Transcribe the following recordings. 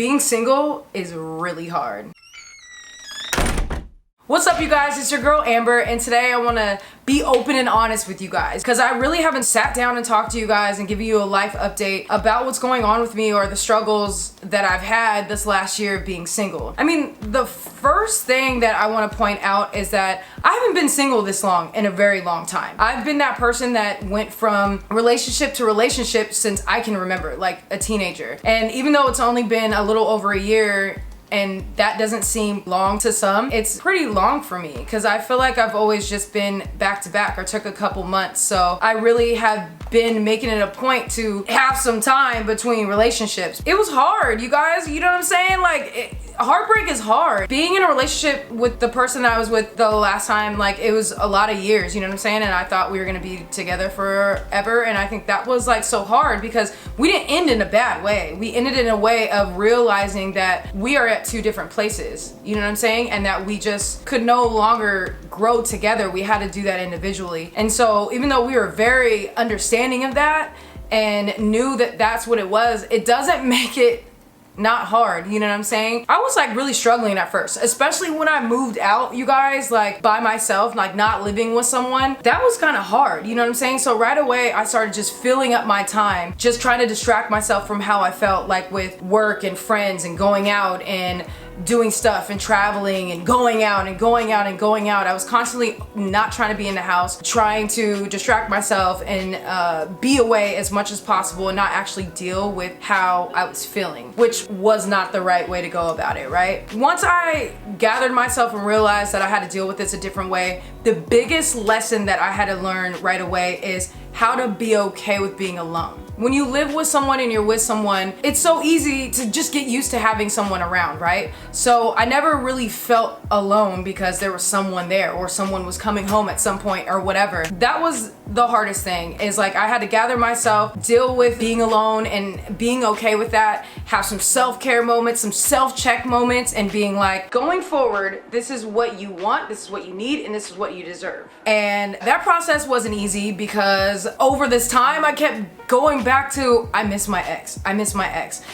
being single is really hard. What's up, you guys? It's your girl Amber, and today I want to be open and honest with you guys because I really haven't sat down and talked to you guys and give you a life update about what's going on with me or the struggles that I've had this last year of being single. I mean, the first thing that I want to point out is that I haven't been single this long in a very long time. I've been that person that went from relationship to relationship since I can remember, like a teenager. And even though it's only been a little over a year, and that doesn't seem long to some, it's pretty long for me because I feel like I've always just been back to back or took a couple months. So I really have been making it a point to have some time between relationships. It was hard, you guys, you know what I'm saying? Like, heartbreak is hard. Being in a relationship with the person that I was with the last time, like, it was a lot of years, you know what I'm saying? And I thought we were gonna be together forever, and I think that was like so hard because we didn't end in a bad way. We ended in a way of realizing that we are at two different places, you know what I'm saying? And that we just could no longer grow together. We had to do that individually. And so even though we were very understanding of that and knew that that's what it was, it doesn't make it not hard, you know what I'm saying? I was like really struggling at first, especially when I moved out, you guys, like by myself, like not living with someone. That was kind of hard, you know what I'm saying? So right away I started just filling up my time, just trying to distract myself from how I felt, like with work and friends and going out and doing stuff and traveling and going out and going out and going out. I was constantly not trying to be in the house, trying to distract myself and be away as much as possible and not actually deal with how I was feeling, which was not the right way to go about it, right? Once I gathered myself and realized that I had to deal with this a different way, the biggest lesson that I had to learn right away is how to be okay with being alone. When you live with someone and you're with someone, it's so easy to just get used to having someone around, right? So I never really felt alone because there was someone there or someone was coming home at some point or whatever. That was the hardest thing, is like I had to gather myself, deal with being alone and being okay with that, have some self-care moments, some self-check moments, and being like, going forward, this is what you want, this is what you need, and this is what you deserve. And that process wasn't easy because over this time I kept going back to, I miss my ex,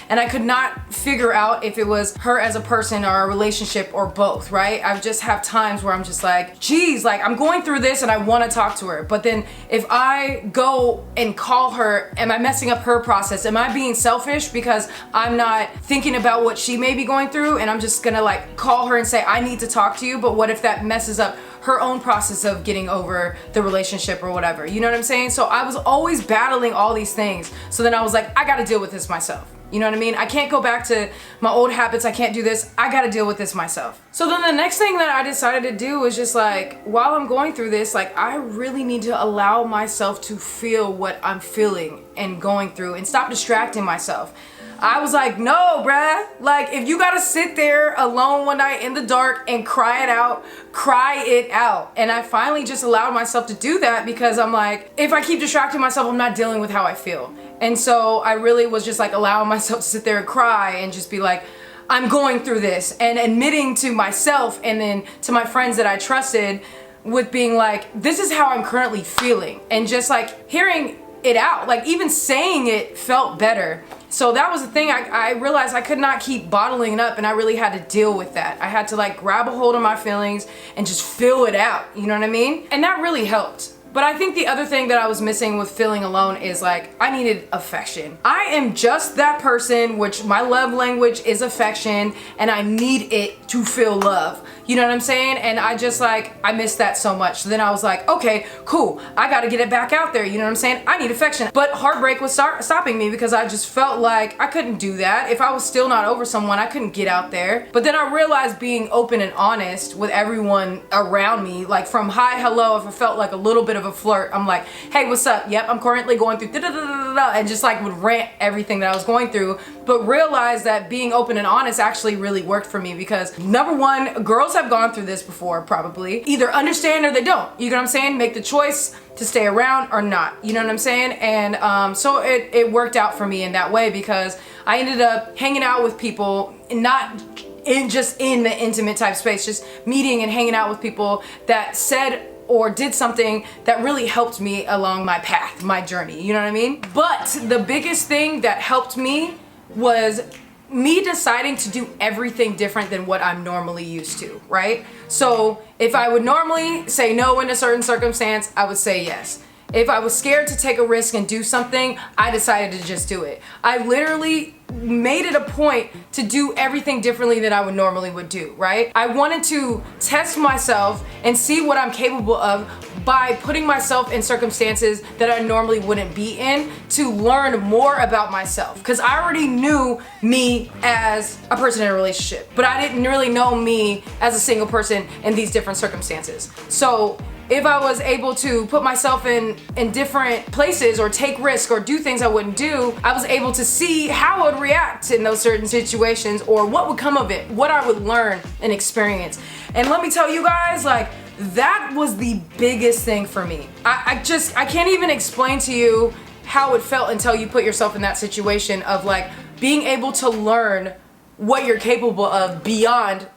and I could not figure out if it was her as a person or a relationship or both, right? I just have times where I'm just like, geez, like I'm going through this and I want to talk to her, but then if I go and call her, am I messing up her process? Am I being selfish because I'm not thinking about what she may be going through and I'm just gonna like call her and say, I need to talk to you, but what if that messes up her own process of getting over the relationship or whatever, you know what I'm saying? So I was always battling all these things. So then I was like, I gotta deal with this myself. You know what I mean? I can't go back to my old habits. I can't do this. I gotta deal with this myself. So then the next thing that I decided to do was just like, while I'm going through this, like I really need to allow myself to feel what I'm feeling and going through and stop distracting myself. I was like, no, bruh. Like, if you gotta sit there alone one night in the dark and cry it out, cry it out. And I finally just allowed myself to do that because I'm like, if I keep distracting myself, I'm not dealing with how I feel. And so I really was just like allowing myself to sit there and cry and just be like, I'm going through this, and admitting to myself and then to my friends that I trusted with being like, this is how I'm currently feeling. And just like hearing it out, like even saying it felt better. So that was the thing. I realized I could not keep bottling it up, and I really had to deal with that. I had to like grab a hold of my feelings and just feel it out, you know what I mean? And that really helped. But I think the other thing that I was missing with feeling alone is like, I needed affection. I am just that person, which my love language is affection, and I need it to feel love. You know what I'm saying? And I just like, I missed that so much. So then I was like, okay, cool. I gotta get it back out there. You know what I'm saying? I need affection. But heartbreak was stopping me because I just felt like I couldn't do that. If I was still not over someone, I couldn't get out there. But then I realized being open and honest with everyone around me, like from hi, hello, if I felt like a little bit of a flirt, I'm like, hey, what's up? Yep, I'm currently going through da-da-da-da-da, and just like would rant everything that I was going through. But realized that being open and honest actually really worked for me because number one, girls have gone through this before, probably. Either understand or they don't. You know what I'm saying? Make the choice to stay around or not. You know what I'm saying? And so it worked out for me in that way because I ended up hanging out with people, not just in the intimate type space, just meeting and hanging out with people that said or did something that really helped me along my path, my journey. You know what I mean? But the biggest thing that helped me was me deciding to do everything different than what I'm normally used to, right? So if I would normally say no in a certain circumstance, I would say yes. If I was scared to take a risk and do something, I decided to just do it. I literally made it a point to do everything differently than I would do, right? I wanted to test myself and see what I'm capable of by putting myself in circumstances that I normally wouldn't be in to learn more about myself. Because I already knew me as a person in a relationship, but I didn't really know me as a single person in these different circumstances. So if I was able to put myself in different places or take risks or do things I wouldn't do, I was able to see how I would react in those certain situations or what would come of it, what I would learn and experience. And let me tell you guys, like, that was the biggest thing for me. I can't even explain to you how it felt until you put yourself in that situation of like being able to learn what you're capable of beyond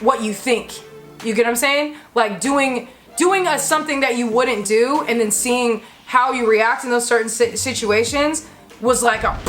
what you think. You get what I'm saying? Like doing something that you wouldn't do and then seeing how you react in those certain situations was like a...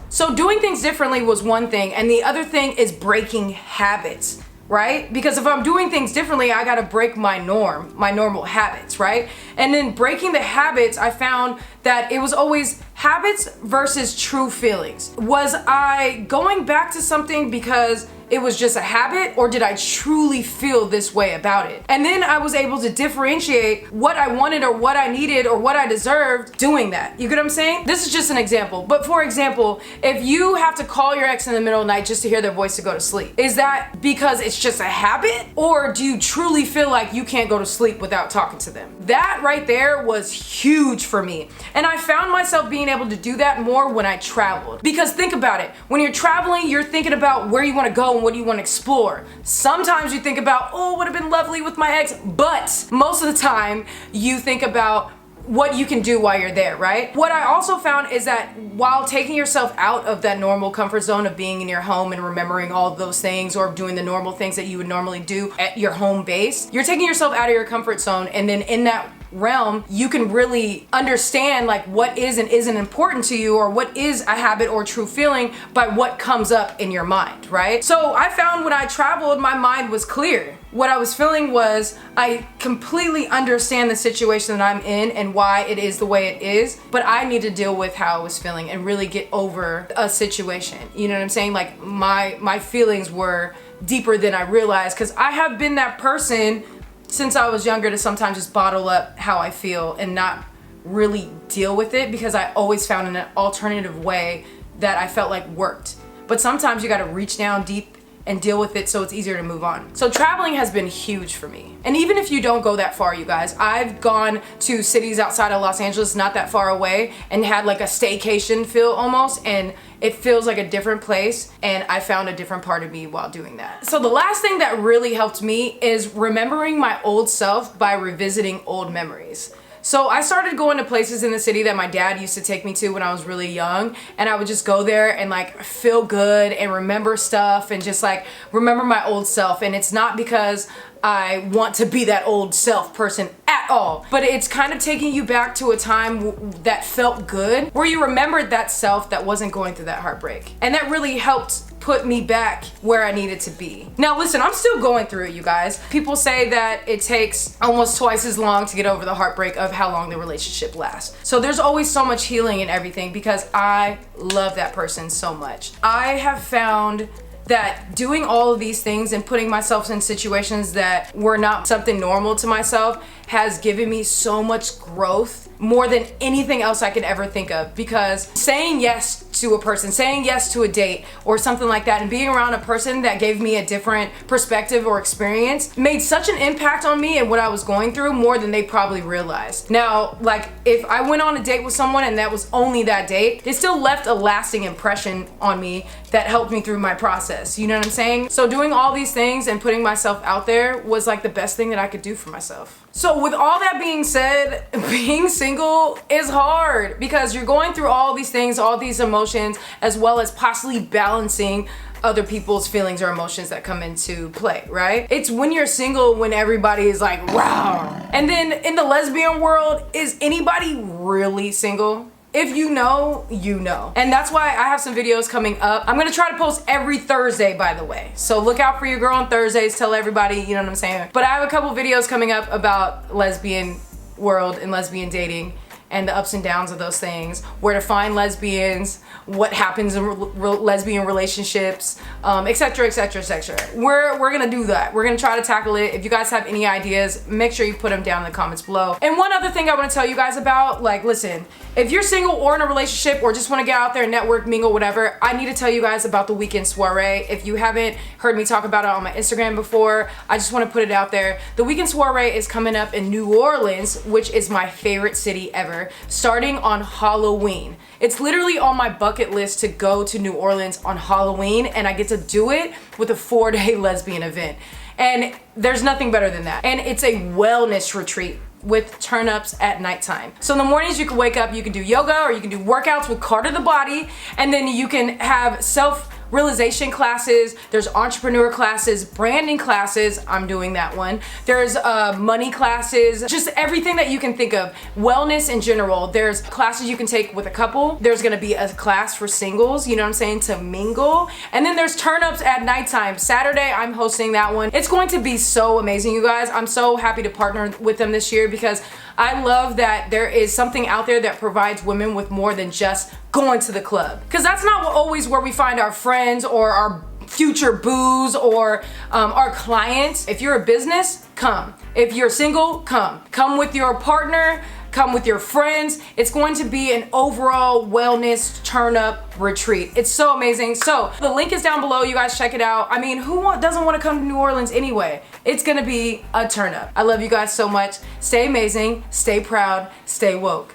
So doing things differently was one thing, and the other thing is breaking habits, right? Because if I'm doing things differently, I gotta break my normal habits, right? And then breaking the habits, I found that it was always habits versus true feelings. Was I going back to something because it was just a habit, or did I truly feel this way about it? And then I was able to differentiate what I wanted or what I needed or what I deserved doing that. You get what I'm saying? This is just an example. But for example, if you have to call your ex in the middle of the night just to hear their voice to go to sleep, is that because it's just a habit? Or do you truly feel like you can't go to sleep without talking to them? That right there was huge for me. And I found myself being able to do that more when I traveled. Because think about it, when you're traveling, you're thinking about where you want to go and what do you want to explore. Sometimes you think about, oh, it would have been lovely with my ex, but most of the time you think about what you can do while you're there, right? What I also found is that while taking yourself out of that normal comfort zone of being in your home and remembering all of those things or doing the normal things that you would normally do at your home base, you're taking yourself out of your comfort zone, and then in that realm you can really understand like what is and isn't important to you, or what is a habit or true feeling by what comes up in your mind, right? So I found when I traveled, my mind was clear. What I was feeling was, I completely understand the situation that I'm in and why it is the way it is, but I need to deal with how I was feeling and really get over a situation. You know what I'm saying? Like my feelings were deeper than I realized, because I have been that person since I was younger to sometimes just bottle up how I feel and not really deal with it, because I always found an alternative way that I felt like worked. But sometimes you gotta reach down deep and deal with it so it's easier to move on. So traveling has been huge for me. And even if you don't go that far, you guys, I've gone to cities outside of Los Angeles, not that far away, and had like a staycation feel almost, and it feels like a different place, and I found a different part of me while doing that. So the last thing that really helped me is remembering my old self by revisiting old memories. So I started going to places in the city that my dad used to take me to when I was really young, and I would just go there and like feel good and remember stuff and just like remember my old self. And it's not because I want to be that old self person at all, but it's kind of taking you back to a time that felt good, where you remembered that self that wasn't going through that heartbreak. And that really helped put me back where I needed to be. Now listen, I'm still going through it, you guys. People say that it takes almost twice as long to get over the heartbreak of how long the relationship lasts. So there's always so much healing in everything, because I love that person so much. I have found that doing all of these things and putting myself in situations that were not something normal to myself has given me so much growth, more than anything else I could ever think of. Because saying yes to a person, saying yes to a date or something like that, and being around a person that gave me a different perspective or experience made such an impact on me and what I was going through, more than they probably realized. Now, like if I went on a date with someone and that was only that date, it still left a lasting impression on me that helped me through my process. You know what I'm saying? So doing all these things and putting myself out there was like the best thing that I could do for myself. So with all that being said, being single is hard, because you're going through all these things, all these emotions, as well as possibly balancing other people's feelings or emotions that come into play, right? It's when you're single when everybody is like, wow. And then in the lesbian world, is anybody really single? If you know, you know. And that's why I have some videos coming up. I'm gonna try to post every Thursday, by the way. So look out for your girl on Thursdays. Tell everybody, you know what I'm saying? But I have a couple videos coming up about lesbian world and lesbian dating and the ups and downs of those things, where to find lesbians, what happens in lesbian relationships, etc, etc, etc. We're gonna do that. We're gonna try to tackle it. If you guys have any ideas, make sure you put them down in the comments below. And one other thing I want to tell you guys about, like, listen, if you're single or in a relationship or just want to get out there, network, mingle, whatever, I need to tell you guys about the weekend soiree. If you haven't heard me talk about it on my Instagram before, I just want to put it out there. The weekend soiree is coming up in New Orleans, which is my favorite city ever, starting on Halloween. It's literally on my bucket list to go to New Orleans on Halloween, and I get to do it with a 4-day lesbian event. And there's nothing better than that. And it's a wellness retreat with turn-ups at nighttime. So in the mornings you can wake up, you can do yoga, or you can do workouts with Carter the Body, and then you can have self-realization classes, there's entrepreneur classes, branding classes, I'm doing that one. There's money classes, just everything that you can think of. Wellness in general. There's classes you can take with a couple. There's gonna be a class for singles, you know what I'm saying, to mingle. And then there's turn-ups at nighttime. Saturday, I'm hosting that one. It's going to be so amazing, you guys. I'm so happy to partner with them this year because I love that there is something out there that provides women with more than just going to the club. Because that's not always where we find our friends or our future boos or our clients. If you're a business, come. If you're single, come. Come with your partner, come with your friends. It's going to be an overall wellness turn-up retreat. It's so amazing. So the link is down below. You guys check it out. I mean, who doesn't want to come to New Orleans anyway? It's gonna be a turn-up. I love you guys so much. Stay amazing, stay proud, stay woke.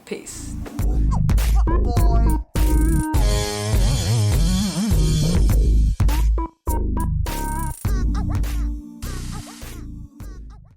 Peace.